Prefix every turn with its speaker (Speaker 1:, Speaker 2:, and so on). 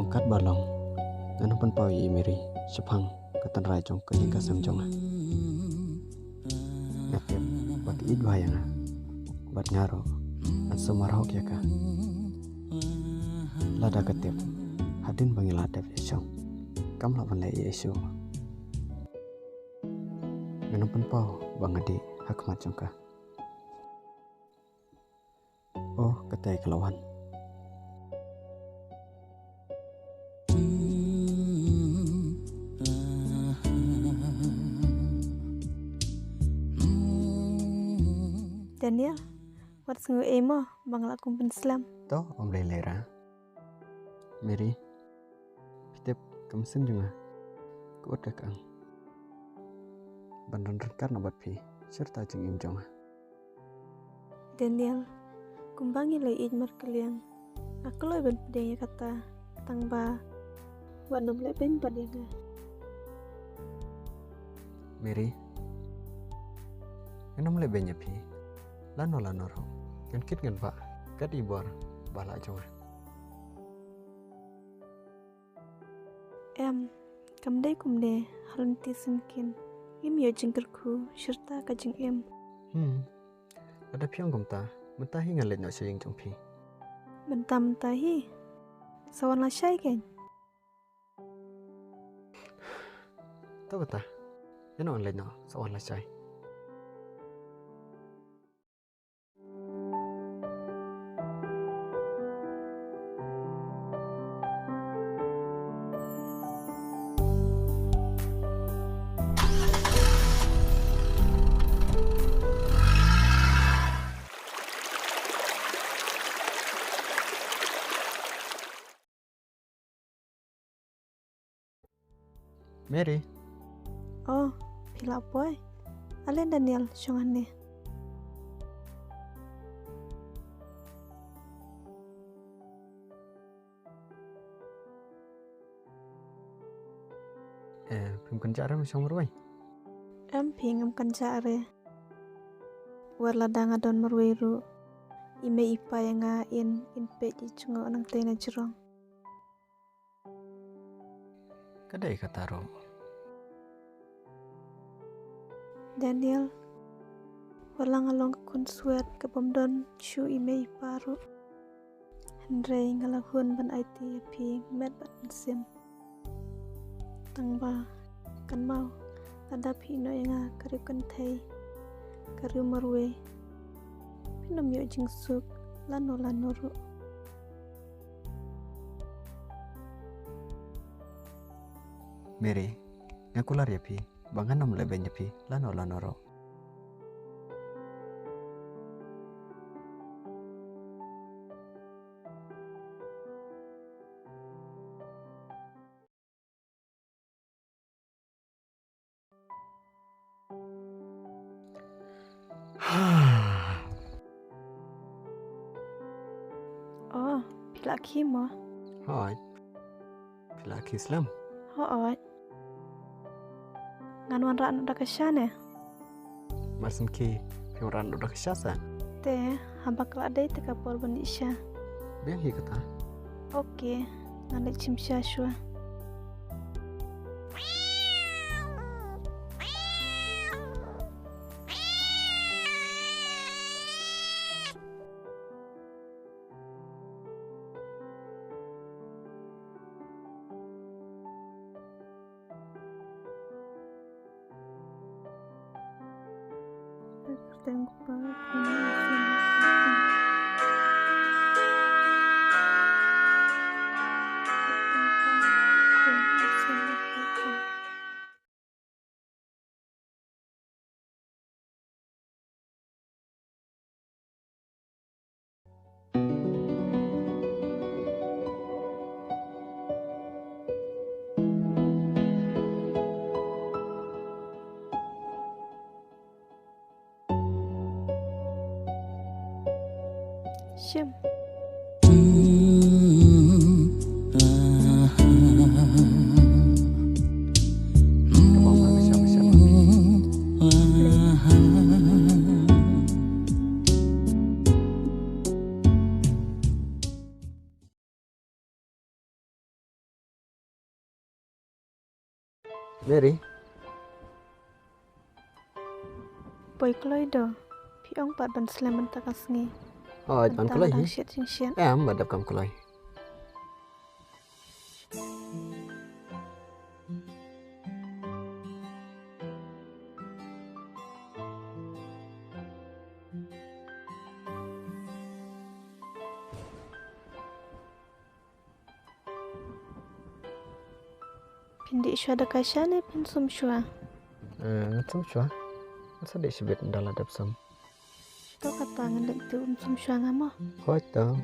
Speaker 1: hongkat balong nganu pan pau yi miri sepang katan rai jong ke jengka sem jong ngatep bat id bayanga bat ngaro an semarhok ya ka lada ketep hadin bangi ladap yesong kam la ban lai yeso nganu pan pau bangadi hakmat jong ka oh ketai kelawan
Speaker 2: Daniel, wat senggu emo bang lakum penslam.
Speaker 1: to om lera miri pitep kamsen junga ko kang bandan rekar nabat pi serta jeng im jonga
Speaker 2: Daniel, kumbangi lai id markeliang. Aku loy ben pedenya kata tangba wanum lai ben padenya.
Speaker 1: miri enam lebe nyapi lano ro kan kit ngan pak kat ibor bala jonga
Speaker 2: Kam dai kumde halunti simkin im yo jingkerku serta kajing im.
Speaker 1: ada piang gomta mentahi ngan let no sing jongpi
Speaker 2: Mentah-mentahi sawan lasai kan.
Speaker 1: to bata yano let no sawan lasai Mary,
Speaker 2: Oh, pila boy. Alen Daniel syongane.
Speaker 1: pimkan cara masang merwai.
Speaker 2: Pingam kancare. Warladanga don merweru. Ime ipa yang ngain inpe di cungo nang tena jerong.
Speaker 1: Kadai kataro.
Speaker 2: Daniel, walang along kun suet ke bomdon chu ime iparu. Hendrei ngalahun ban IT pi met ban sim. Tangba kan mau ada pino yang kariu kentai kariu marwe. Pino mio jingsuk lano ru.
Speaker 1: Mary, ngakular ya pi, bangan nom lebenya pi, lano ro.
Speaker 2: Oh, pila kimo.
Speaker 1: Hai, pila Islam.
Speaker 2: Hoot. Nganuan rak udah kesyane.
Speaker 1: Marsen ki, piuran udah kesyasa.
Speaker 2: Te, hamba keladai teka por bandisya.
Speaker 1: Biang hi kata.
Speaker 2: Oke, ngandik cimsya shua. Syam.
Speaker 1: Mary,
Speaker 2: Boy kloi do. Piong pat ban sleman takas ngi.
Speaker 1: oh, ban kulai
Speaker 2: Dang
Speaker 1: hi.
Speaker 2: shit sing shit.
Speaker 1: Badap kam kulai.
Speaker 2: Pindi shwa da kasha ne pin sum shwa.
Speaker 1: Ngatum chua. Masa dek sebet dalam dap sam.
Speaker 2: To kata ngendek tu sum shwa ngamo.
Speaker 1: Hoi tau.